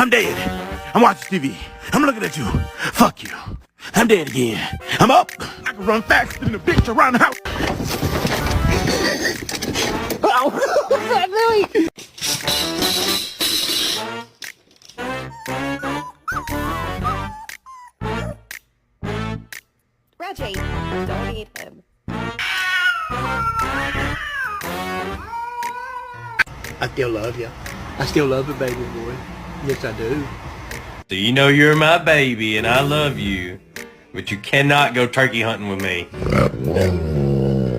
I'm dead. I'm watching TV. I'm looking at you. Fuck you. I'm dead again. I'm up. I can run faster than a bitch around the house. Oh, what's that, Louie? Reggie, don't eat him. I still love you. I still love the baby boy. Yes, I do. So you know you're my baby and I love you, but you cannot go turkey hunting with me.